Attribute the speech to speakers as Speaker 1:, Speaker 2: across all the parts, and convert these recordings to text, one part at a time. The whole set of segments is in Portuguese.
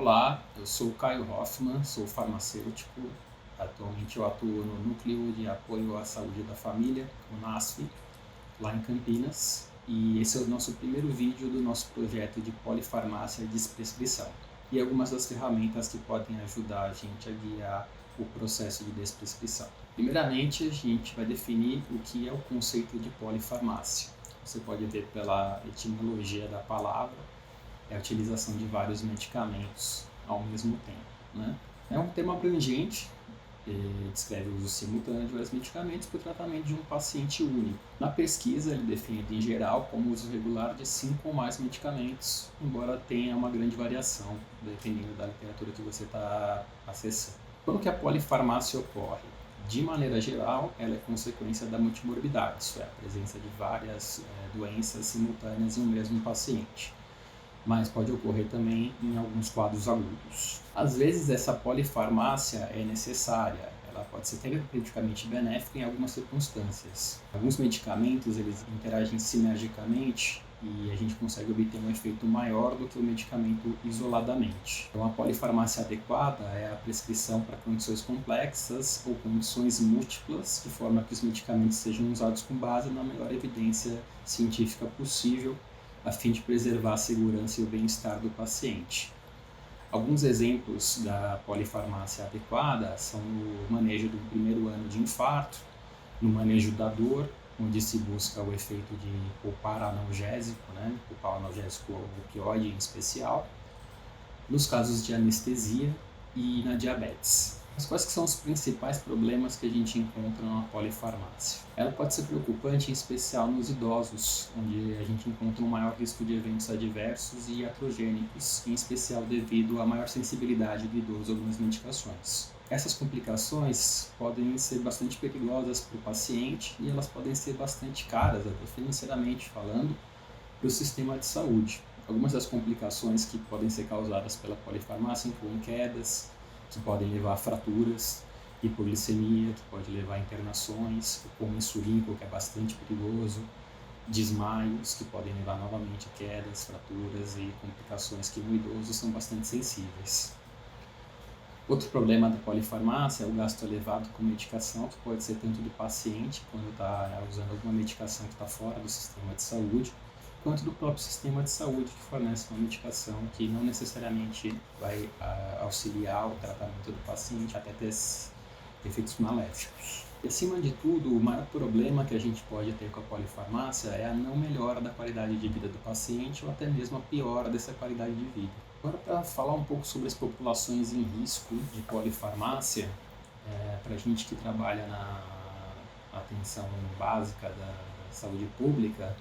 Speaker 1: Olá, eu sou o Caio Hoffman, sou farmacêutico. Atualmente eu atuo no Núcleo de Apoio à Saúde da Família, o NASF, lá em Campinas. E esse é o nosso primeiro vídeo do nosso projeto de polifarmácia e desprescrição. E algumas das ferramentas que podem ajudar a gente a guiar o processo de desprescrição. Primeiramente, a gente vai definir o que é o conceito de polifarmácia. Você pode ver pela etimologia da palavra, é a utilização de vários medicamentos ao mesmo tempo, né? É um tema abrangente, descreve o uso simultâneo de vários medicamentos para o tratamento de um paciente único. Na pesquisa, ele define em geral como uso regular de 5 ou mais medicamentos, embora tenha uma grande variação, dependendo da literatura que você está acessando. Quando que a polifarmácia ocorre? De maneira geral, ela é consequência da multimorbidade, isso é, a presença de várias doenças simultâneas em um mesmo paciente, mas pode ocorrer também em alguns quadros agudos. Às vezes essa polifarmácia é necessária, ela pode ser terapeuticamente benéfica em algumas circunstâncias. Alguns medicamentos eles interagem sinergicamente e a gente consegue obter um efeito maior do que o medicamento isoladamente. Então a polifarmácia adequada é a prescrição para condições complexas ou condições múltiplas, de forma que os medicamentos sejam usados com base na melhor evidência científica possível, a fim de preservar a segurança e o bem-estar do paciente. Alguns exemplos da polifarmácia adequada são no manejo do primeiro ano de infarto, no manejo da dor, onde se busca o efeito de poupar analgésico, poupar o analgésico opioide em especial, nos casos de anestesia e na diabetes. Mas quais que são os principais problemas que a gente encontra na polifarmácia? Ela pode ser preocupante, em especial nos idosos, onde a gente encontra um maior risco de eventos adversos e iatrogênicos, em especial devido à maior sensibilidade do idoso a algumas medicações. Essas complicações podem ser bastante perigosas para o paciente e elas podem ser bastante caras, até financeiramente falando, para o sistema de saúde. Algumas das complicações que podem ser causadas pela polifarmácia incluem quedas, que podem levar a fraturas, hipoglicemia, que pode levar a internações, o coma insulínico, que é bastante perigoso, desmaios, que podem levar novamente a quedas, fraturas e complicações que no idoso são bastante sensíveis. Outro problema da polifarmácia é o gasto elevado com medicação, que pode ser tanto do paciente, quando está usando alguma medicação que está fora do sistema de saúde, quanto do próprio sistema de saúde, que fornece uma medicação que não necessariamente vai auxiliar o tratamento do paciente, até ter efeitos maléficos. E, acima de tudo, o maior problema que a gente pode ter com a polifarmácia é a não melhora da qualidade de vida do paciente ou até mesmo a piora dessa qualidade de vida. Agora, para falar um pouco sobre as populações em risco de polifarmácia, para a gente que trabalha na atenção básica da saúde pública,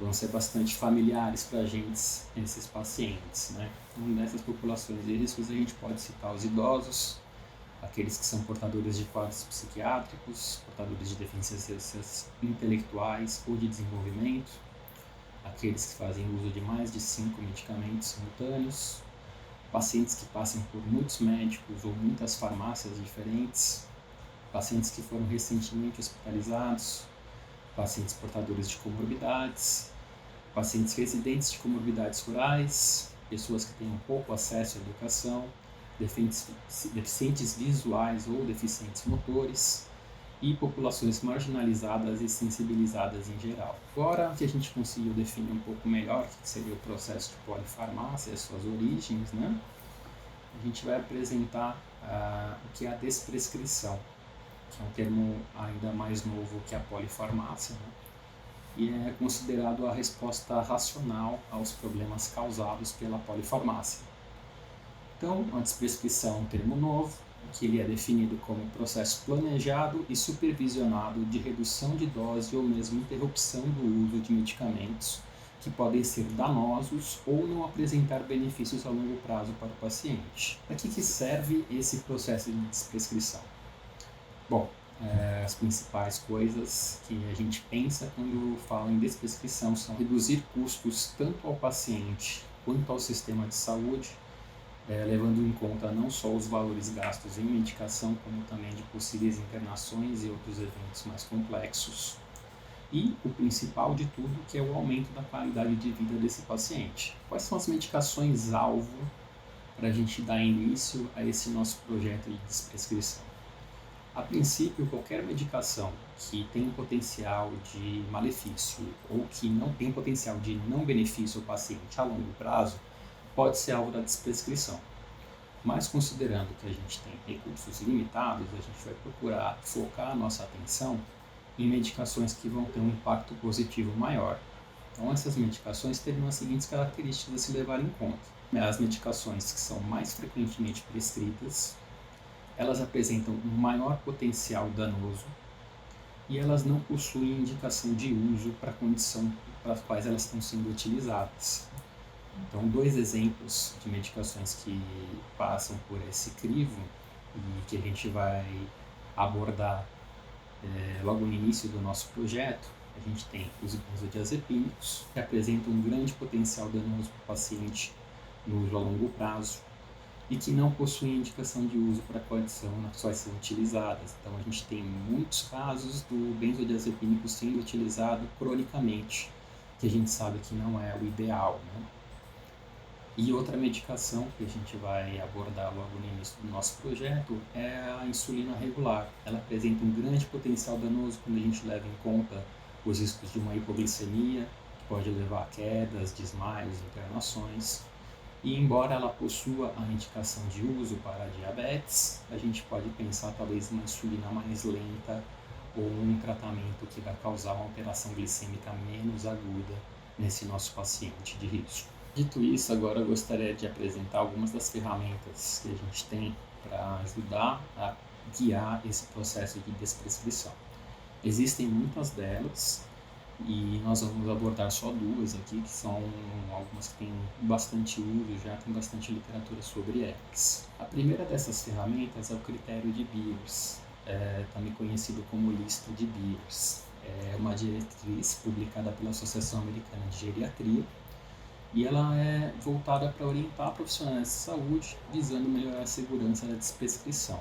Speaker 1: vão ser bastante familiares para a gente esses pacientes, né? Então, nessas populações de riscos a gente pode citar os idosos, aqueles que são portadores de quadros psiquiátricos, portadores de deficiências intelectuais ou de desenvolvimento, aqueles que fazem uso de mais de 5 medicamentos simultâneos, pacientes que passam por muitos médicos ou muitas farmácias diferentes, pacientes que foram recentemente hospitalizados, pacientes portadores de comorbidades, pacientes residentes de comorbidades rurais, pessoas que têm pouco acesso à educação, deficientes visuais ou deficientes motores e populações marginalizadas e sensibilizadas em geral. Agora que a gente conseguiu definir um pouco melhor o que seria o processo de polifarmácia e as suas origens, a gente vai apresentar o que é a desprescrição, que é um termo ainda mais novo que a polifarmácia, e é considerado a resposta racional aos problemas causados pela polifarmácia. Então, a desprescrição é um termo novo, que ele é definido como processo planejado e supervisionado de redução de dose ou mesmo interrupção do uso de medicamentos que podem ser danosos ou não apresentar benefícios a longo prazo para o paciente. Para que serve esse processo de desprescrição? Bom, as principais coisas que a gente pensa quando fala em desprescrição são reduzir custos tanto ao paciente quanto ao sistema de saúde, levando em conta não só os valores gastos em medicação, como também de possíveis internações e outros eventos mais complexos. E o principal de tudo, que é o aumento da qualidade de vida desse paciente. Quais são as medicações-alvo para a gente dar início a esse nosso projeto de desprescrição. A princípio, qualquer medicação que tem um potencial de malefício ou que não tem potencial de não benefício ao paciente a longo prazo pode ser alvo da desprescrição. Mas considerando que a gente tem recursos limitados, a gente vai procurar focar a nossa atenção em medicações que vão ter um impacto positivo maior. Então essas medicações teriam as seguintes características a se levar em conta. As medicações que são mais frequentemente prescritas, elas apresentam um maior potencial danoso e elas não possuem indicação de uso para a condição para as quais elas estão sendo utilizadas. Então, 2 exemplos de medicações que passam por esse crivo e que a gente vai abordar logo no início do nosso projeto, a gente tem os benzodiazepínicos, que apresentam um grande potencial danoso para o paciente no uso a longo prazo e que não possuem indicação de uso para a condição nas quais são utilizadas. Então, a gente tem muitos casos do benzodiazepínico sendo utilizado cronicamente, que a gente sabe que não é o ideal, né? E outra medicação que a gente vai abordar logo no início do nosso projeto é a insulina regular. Ela apresenta um grande potencial danoso quando a gente leva em conta os riscos de uma hipoglicemia, que pode levar a quedas, desmaios, internações. E embora ela possua a indicação de uso para diabetes, a gente pode pensar talvez uma insulina mais lenta ou um tratamento que vai causar uma alteração glicêmica menos aguda nesse nosso paciente de risco. Dito isso, agora eu gostaria de apresentar algumas das ferramentas que a gente tem para ajudar a guiar esse processo de desprescrição. Existem muitas delas e nós vamos abordar só 2 aqui, que são algumas que têm bastante uso, já tem bastante literatura sobre elas. A primeira dessas ferramentas é o critério de Beers, também conhecido como lista de Beers. É uma diretriz publicada pela Associação Americana de Geriatria, e ela é voltada para orientar profissionais de saúde, visando melhorar a segurança da desprescrição.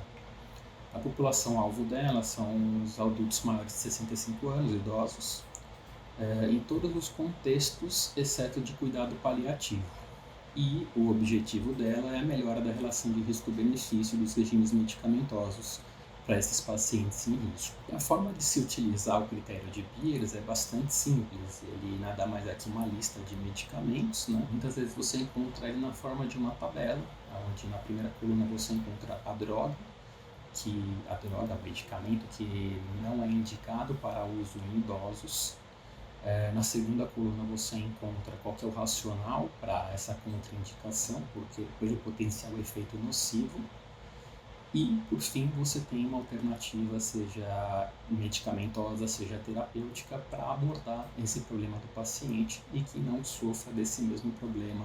Speaker 1: A população-alvo dela são os adultos maiores de 65 anos, idosos, em todos os contextos, exceto de cuidado paliativo. E o objetivo dela é a melhora da relação de risco-benefício dos regimes medicamentosos para esses pacientes em risco. A forma de se utilizar o critério de Beers é bastante simples. Ele nada mais é que uma lista de medicamentos, né? Muitas vezes você encontra ele na forma de uma tabela, onde na primeira coluna você encontra a droga, o medicamento que não é indicado para uso em idosos. Na segunda coluna você encontra qual que é o racional para essa contraindicação, porque pelo potencial efeito nocivo. E, por fim, você tem uma alternativa, seja medicamentosa, seja terapêutica, para abordar esse problema do paciente e que não sofra desse mesmo problema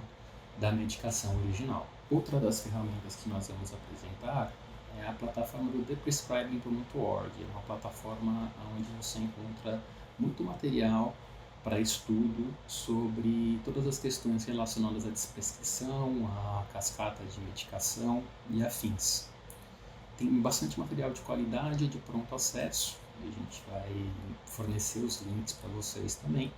Speaker 1: da medicação original. Outra das ferramentas que nós vamos apresentar é a plataforma do theprescribing.org. É uma plataforma onde você encontra muito material para estudo sobre todas as questões relacionadas à desprescrição, à cascata de medicação e afins. Tem bastante material de qualidade e de pronto acesso. A gente vai fornecer os links para vocês também.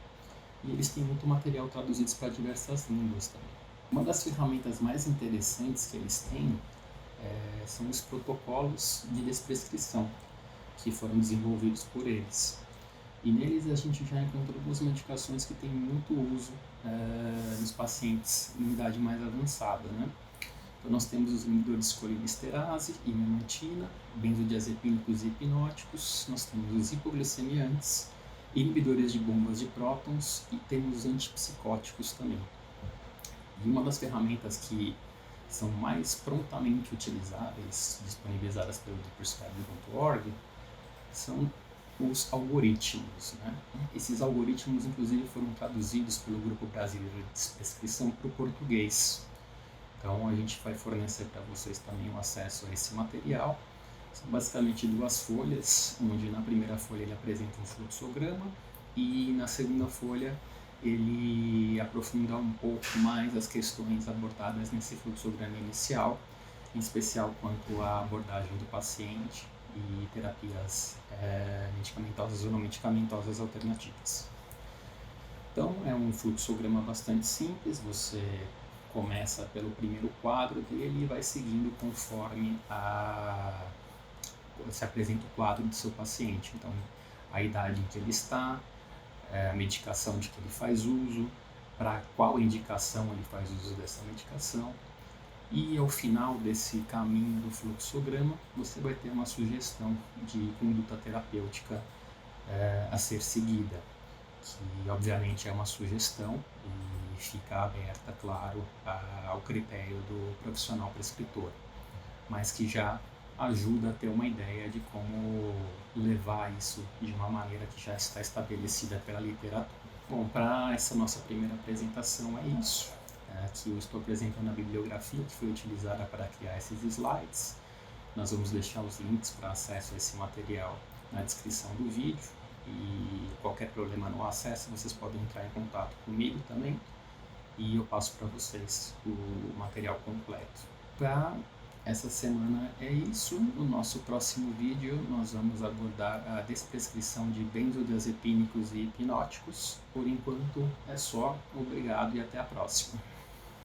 Speaker 1: E eles têm muito material traduzido para diversas línguas também. Uma das ferramentas mais interessantes que eles têm são os protocolos de desprescrição, que foram desenvolvidos por eles. E neles a gente já encontra algumas medicações que têm muito uso nos pacientes em idade mais avançada, né? Então nós temos os inibidores de colinesterase, imemantina, benzodiazepínicos e hipnóticos, nós temos os hipoglicemiantes, inibidores de bombas de prótons e temos antipsicóticos também. E uma das ferramentas que são mais prontamente utilizáveis, disponibilizadas pelo theprescribing.org, são os algoritmos, né? Esses algoritmos, inclusive, foram traduzidos pelo Grupo Brasileiro de Desprescrição para o português. Então, a gente vai fornecer para vocês também o acesso a esse material. São basicamente 2 folhas, onde na primeira folha ele apresenta um fluxograma e na segunda folha ele aprofunda um pouco mais as questões abordadas nesse fluxograma inicial, em especial quanto à abordagem do paciente e terapias medicamentosas ou não medicamentosas alternativas. Então, é um fluxograma bastante simples, você começa pelo primeiro quadro dele e vai seguindo conforme se apresenta o quadro do seu paciente. Então, a idade em que ele está, a medicação de que ele faz uso, para qual indicação ele faz uso dessa medicação. E ao final desse caminho do fluxograma, você vai ter uma sugestão de conduta terapêutica a ser seguida, que obviamente é uma sugestão e fica aberta, claro, ao critério do profissional prescritor, mas que já ajuda a ter uma ideia de como levar isso de uma maneira que já está estabelecida pela literatura. Bom, para essa nossa primeira apresentação é isso. Aqui eu estou apresentando a bibliografia que foi utilizada para criar esses slides. Nós vamos deixar os links para acesso a esse material na descrição do vídeo. E qualquer problema no acesso, vocês podem entrar em contato comigo também. E eu passo para vocês o material completo. Para essa semana é isso. No nosso próximo vídeo nós vamos abordar a desprescrição de benzodiazepínicos e hipnóticos. Por enquanto é só. Obrigado e até a próxima.